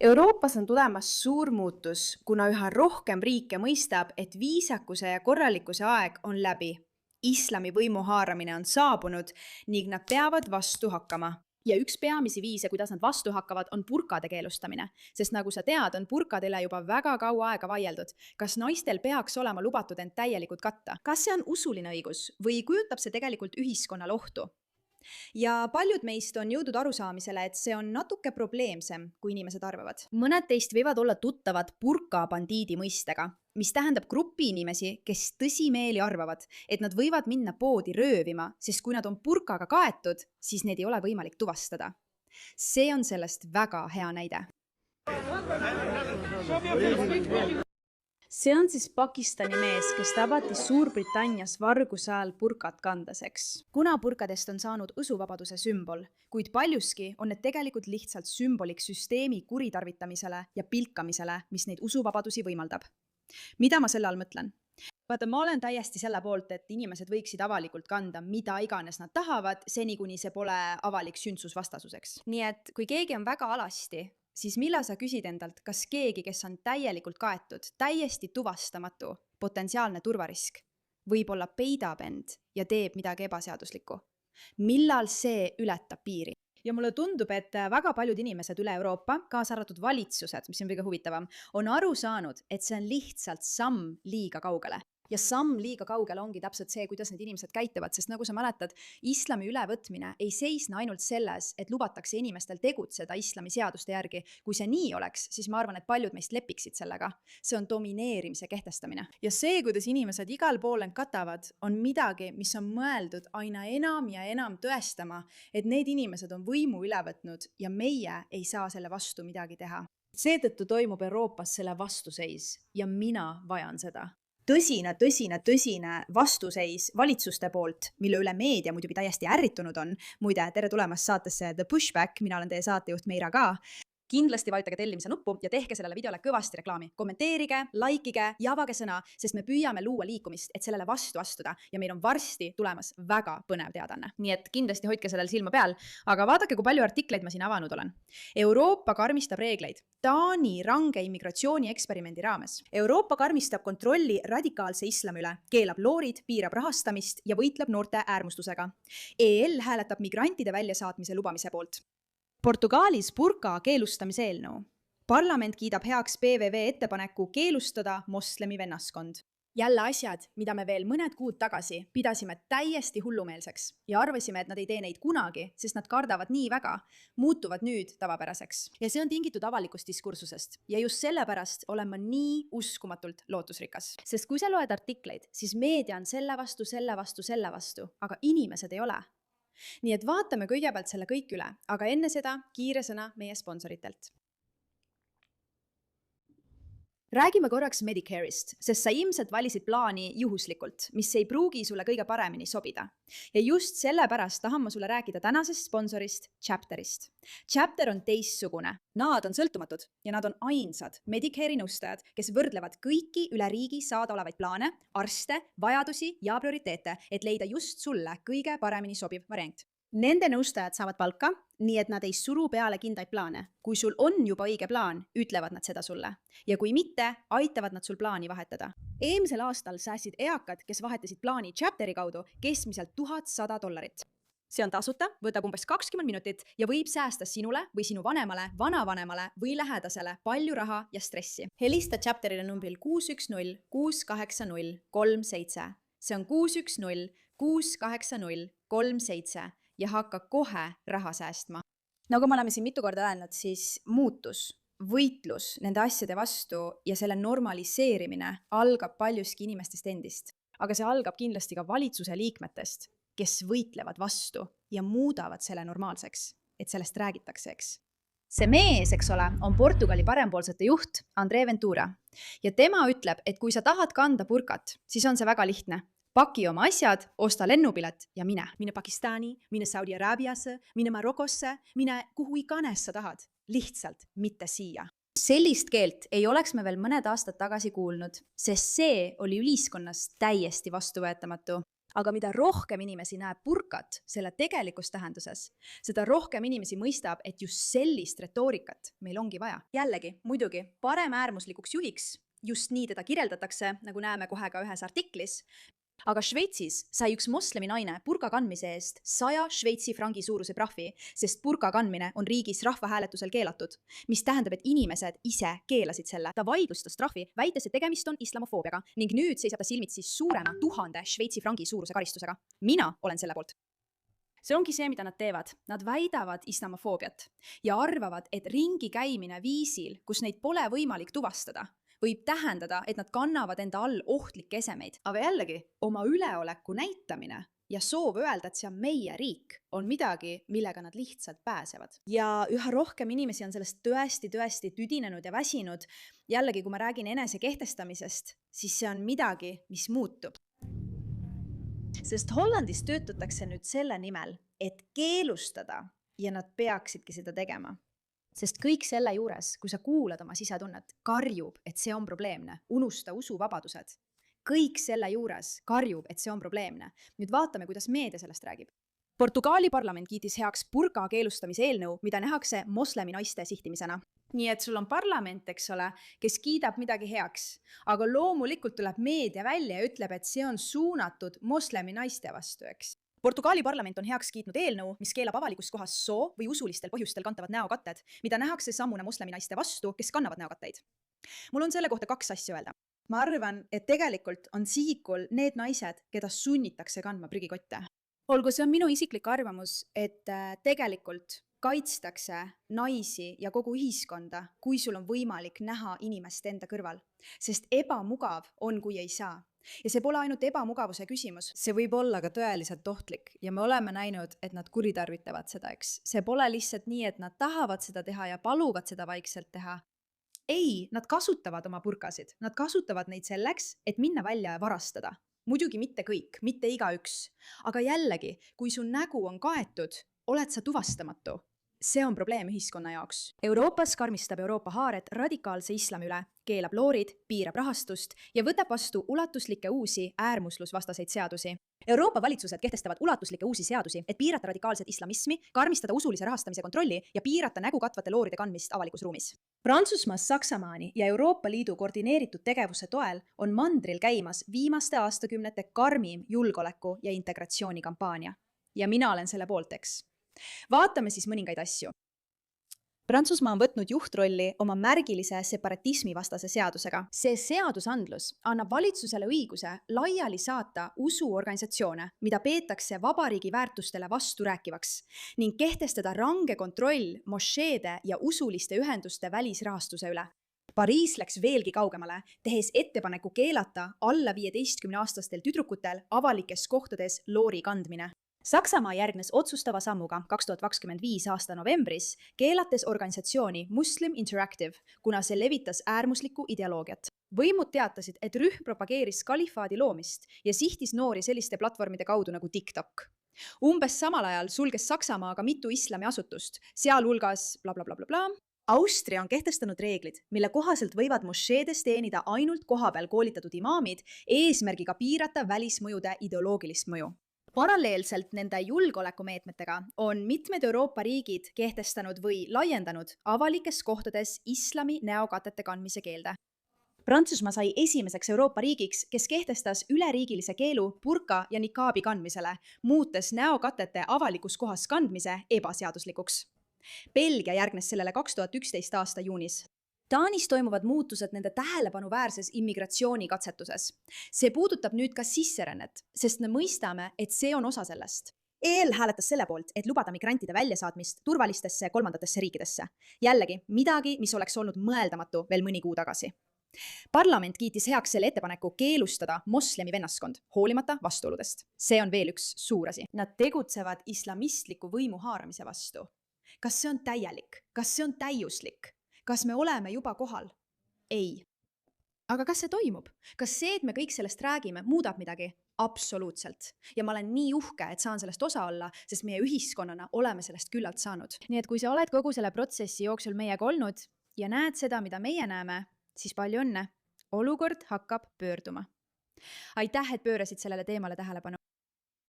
Euroopas on tulemas suur muutus, kuna üha rohkem riike mõistab, et viisakuse ja korralikkuse aeg on läbi. Islami võimu haaramine on saabunud ning nad peavad vastu hakkama. Ja üks peamisi viise, kuidas nad vastu hakkavad, on burkade keelustamine. Sest nagu sa tead, on burkade üle juba väga kaua aega vaieldud. Kas naistel peaks olema lubatud end täielikult katta? Kas see on usuline õigus või kujutab see tegelikult ühiskonnale ohtu? Ja paljud meist on jõudnud arusaamisele, et see on natuke probleemsem, kui inimesed arvavad. Mõned teist võivad olla tuttavad burkabandiidi mõistega, mis tähendab gruppi inimesi, kes tõsimeeli arvavad, et nad võivad minna poodi röövima, sest kui nad on burkaga kaetud, siis neid ei ole võimalik tuvastada. See on sellest väga hea näide. See on siis Pakistani mees, kes tabati Suurbritannias varguse ajal burkat kandaseks. Kuna burkadest on saanud usuvabaduse sümbol, kuid paljuski on need tegelikult lihtsalt sümboliks süsteemi kuritarvitamisele ja pilkamisele, mis neid usuvabadusi võimaldab. Mida ma selle all mõtlen? Vaata, ma olen täiesti selle poolt, et inimesed võiksid avalikult kanda, mida iganes nad tahavad, seni kuni see pole avalik sündsusvastasuseks. Nii et kui keegi on väga alasti, siis millal sa küsid endalt, kas keegi, kes on täielikult kaetud, täiesti tuvastamatu, potentsiaalne turvarisk, võib-olla peidab end ja teeb midagi ebaseaduslikku? Millal see ületab piiri? Ja mulle tundub, et väga paljud inimesed üle Euroopa, kaasa arvatud valitsused, mis on kõige huvitavam, on aru saanud, et see on lihtsalt samm liiga kaugele. Ja samm liiga kaugele ongi täpselt see, kuidas need inimesed käituvad, sest nagu sa mäletad, islami ülevõtmine ei seisne ainult selles, et lubatakse inimestel tegutseda islami seaduste järgi. Kui see nii oleks, siis ma arvan, et paljud meist lepiksid sellega. See on domineerimise kehtestamine. Ja see, kuidas inimesed igal pool end katavad, on midagi, mis on mõeldud aina enam ja enam tõestama, et need inimesed on võimu üle võtnud ja meie ei saa selle vastu midagi teha. Seetõttu toimub Euroopas selle vastuseis ja mina vajan seda. Tõsine vastuseis valitsuste poolt, mille üle meedia muidugi täiesti ärritunud on. Muide, tere tulemast saatesse The Pushback, mina olen teie saatejuht Meira ka. Kindlasti vajutage tellimise nuppu ja tehke sellele videole kõvasti reklaami. Kommenteerige, likeige ja avage sõna, sest me püüame luua liikumist, et sellele vastu astuda ja meil on varsti tulemas väga põnev teadanne. Nii et kindlasti hoidke sellel silma peal, aga vaadake, kui palju artikleid ma siin avanud olen. Euroopa karmistab reegleid. Taani range immigratsiooni eksperimendi raames. Euroopa karmistab kontrolli radikaalse islami üle, keelab loorid, piirab rahastamist ja võitleb noorte äärmustusega. EL hääletab migrantide väljasaatmise lubamise poolt. Portugaalis burka keelustamise eelnõu. Parlament kiidab heaks PVV ettepaneku keelustada moslemi vennaskond. Jälle asjad, mida me veel mõned kuud tagasi pidasime täiesti hullumeelseks ja arvasime, et nad ei tee neid kunagi, sest nad kardavad nii väga, muutuvad nüüd tavapäraseks. Ja see on tingitud avalikust diskursusest ja just sellepärast olen ma nii uskumatult lootusrikas. Sest kui sa loed artikleid, siis meedia on selle vastu, aga inimesed ei ole. Nii et vaatame kõigepealt selle kõik üle, aga enne seda kiire sõna meie sponsoritelt. Räägime korraks Medicare'ist, sest sa ilmselt valisid plaani juhuslikult, mis ei pruugi sulle kõige paremini sobida. Ja just sellepärast tahan ma sulle rääkida tänasest sponsorist Chapterist. Chapter on teistsugune. Nad on sõltumatud ja nad on ainsad Medicare'i nõustajad, kes võrdlevad kõiki üle riigi saada olevaid plaane, arste, vajadusi ja prioriteete, et leida just sulle kõige paremini sobiv variant. Nende nõustajad saavad palka, nii et nad ei suru peale kindaid plaane. Kui sul on juba õige plaan, ütlevad nad seda sulle. Ja kui mitte, aitavad nad sul plaani vahetada. Eelmisel aastal säästsid eakad, kes vahetasid plaani Chapteri kaudu keskmiselt $1100. See on tasuta, võtab umbes 20 minutit ja võib säästa sinule või sinu vanemale, vanavanemale või lähedasele palju raha ja stressi. Helista Chapterile numbril 610 680 37. See on 610 680 37. Ja hakka kohe raha säästma. Nagu me oleme siin mitu korda öelnud, siis muutus, võitlus nende asjade vastu ja selle normaliseerimine algab paljuski inimestest endist. Aga see algab kindlasti ka valitsuse liikmetest, kes võitlevad vastu ja muudavad selle normaalseks, et sellest räägitakse, eks. See mees, eks ole, on Portugali parempoolsete juht André Ventura ja tema ütleb, et kui sa tahad kanda burkat, siis on see väga lihtne. Paki oma asjad, osta lennupilet ja mine. Mine Pakistani, mine Saudi Araabiasse, mine Marokosse, mine kuhu iganes sa tahad. Lihtsalt mitte siia. Sellist keelt ei oleks me veel mõned aastad tagasi kuulnud, sest see oli ühiskonnas täiesti vastuvõetamatu. aga mida rohkem inimesi näeb burkat selle tegelikus tähenduses, seda rohkem inimesi mõistab, et just sellist retoorikat meil ongi vaja. Jällegi, muidugi, paremäärmuslikuks juhiks, just nii teda kirjeldatakse, nagu näeme kohe ka ühes artiklis, aga Šveitsis sai üks moslemi naine burka kandmise eest 100 Šveitsi frangi suuruse trahvi, sest burka kandmine on riigis rahvahääletusel keelatud, mis tähendab, et inimesed ise keelasid selle. Ta vaidlustas trahvi, väites, et tegemist on islamofoobiaga ning nüüd seisab ta silmitsi suurema 1000 Šveitsi frangi suuruse karistusega. Mina olen selle poolt. See ongi see, mida nad teevad. Nad väidavad islamofoobiat ja arvavad, et ringi käimine viisil, kus neid pole võimalik tuvastada, võib tähendada, et nad kannavad enda all ohtlikke esemeid. Aga jällegi, oma üleoleku näitamine ja soov öelda, et see on meie riik, on midagi, millega nad lihtsalt pääsevad. Ja üha rohkem inimesi on sellest tõesti tüdinenud ja väsinud. Jällegi, kui ma räägin enese kehtestamisest, siis see on midagi, mis muutub. Sest Hollandis töötatakse nüüd selle nimel, et keelustada ja nad peaksidki seda tegema. Sest kõik selle juures, kui sa kuulad oma sisetunnet, karjub, et see on probleemne. Unusta usuvabadused. Kõik selle juures karjub, et see on probleemne. Nüüd vaatame, kuidas meedia sellest räägib. Portugali parlament kiitis heaks burka keelustamise eelnõu, mida nähakse moslemi naiste sihtimisena. Nii et sul on parlament, eks ole, kes kiidab midagi heaks. Aga loomulikult tuleb meedia välja ja ütleb, et see on suunatud moslemi naiste vastu, eks. Portugali parlament on heaks kiitnud eelnõu, mis keelab avalikus kohas soo või usulistel põhjustel kantavad näokatted, mida nähakse sammuna moslemi naiste vastu, kes kannavad näokatteid. Mul on selle kohta 2 asja öelda. Ma arvan, et tegelikult on sihikul need naised, keda sunnitakse kandma prügikotte. Olgu, see on minu isiklik arvamus, et tegelikult kaitstakse naisi ja kogu ühiskonda, kui sul on võimalik näha inimest enda kõrval. Sest ebamugav on, kui ei saa. Ja see pole ainult ebamugavuse küsimus, see võib olla ka tõeliselt ohtlik ja me oleme näinud, et nad kuritarvitavad seda, eks. See pole lihtsalt nii, et nad tahavad seda teha ja paluvad seda vaikselt teha. Ei, nad kasutavad oma burkasid, nad kasutavad neid selleks, et minna välja ja varastada. Muidugi mitte kõik, mitte igaüks. Aga jällegi, kui su nägu on kaetud, oled sa tuvastamatu. See on probleem ühiskonna jaoks. Euroopas karmistab Euroopa haaret radikaalse islami üle, keelab loorid, piirab rahastust ja võtab vastu ulatuslikke uusi äärmuslusvastaseid seadusi. Euroopa valitsused kehtestavad ulatuslikke uusi seadusi, et piirata radikaalset islamismi, karmistada usulise rahastamise kontrolli ja piirata nägu katvate looride kandmist avalikus ruumis. Prantsusmaast Saksamaani ja Euroopa Liidu koordineeritud tegevuse toel on mandril käimas viimaste aastakümnete karmim julgeoleku ja integratsiooni kampaania. Ja mina olen selle poolt, eks. Vaatame siis mõningaid asju. Prantsusmaa on võtnud juhtrolli oma märgilise separatismi vastase seadusega. See seadusandlus annab valitsusele õiguse laiali saata usuorganisatsioone, mida peetakse vabariigi väärtustele vasturääkivaks ning kehtestada range kontroll mošeede ja usuliste ühenduste välisrahastuse üle. Pariis läks veelgi kaugemale, tehes ettepaneku keelata alla 15-aastastel tüdrukutel avalikes kohtades loori kandmine. Saksamaa järgnes otsustava sammuga 2025 aasta novembris, keelates organisatsiooni Muslim Interactive, kuna see levitas äärmuslikku ideoloogiat. Võimud teatasid, et rühm propageeris kalifaadi loomist ja sihtis noori selliste platvormide kaudu nagu TikTok. Umbes samal ajal sulges Saksamaa ka mitu islamiasutust, sealhulgas blablabla. Austria on kehtestanud reeglid, mille kohaselt võivad mošeedes teenida ainult kohapeal koolitatud imaamid eesmärgiga piirata välismõjude ideoloogilist mõju. Paralleelselt nende julgeolekumeetmetega on mitmed Euroopa riigid kehtestanud või laiendanud avalikes kohtades islami näokatete kandmise keelde. Prantsusmaa sai esimeseks Euroopa riigiks, kes kehtestas üleriigilise keelu burka ja nikaabi kandmisele, muutes näokatete avalikus kohas kandmise ebaseaduslikuks. Belgia järgnes sellele 2011 aasta juunis. Taanis toimuvad muutused nende tähelepanuväärses immigratsioonikatsetuses. See puudutab nüüd ka sisserännet, sest me mõistame, et see on osa sellest. EL hääletas selle poolt, et lubada migrantide väljasaatmist turvalistesse kolmandatesse riikidesse. Jällegi, midagi, mis oleks olnud mõeldamatu veel mõni kuu tagasi. Parlament kiitis heaks selle ettepaneku keelustada moslemi vennaskond, hoolimata vastuoludest. See on veel üks suur asi. Nad tegutsevad islamistliku võimu haaramise vastu. Kas see on täielik? Kas see on täiuslik? Kas me oleme juba kohal? Ei. Aga kas see toimub? Kas see, et me kõik sellest räägime, muudab midagi? Absoluutselt. Ja ma olen nii uhke, et saan sellest osa olla, sest meie ühiskonnana oleme sellest küllalt saanud. Nii et kui sa oled kogu selle protsessi jooksul meiega olnud ja näed seda, mida meie näeme, siis palju õnne. Olukord hakkab pöörduma. Aitäh, et pöörasid sellele teemale tähelepanu.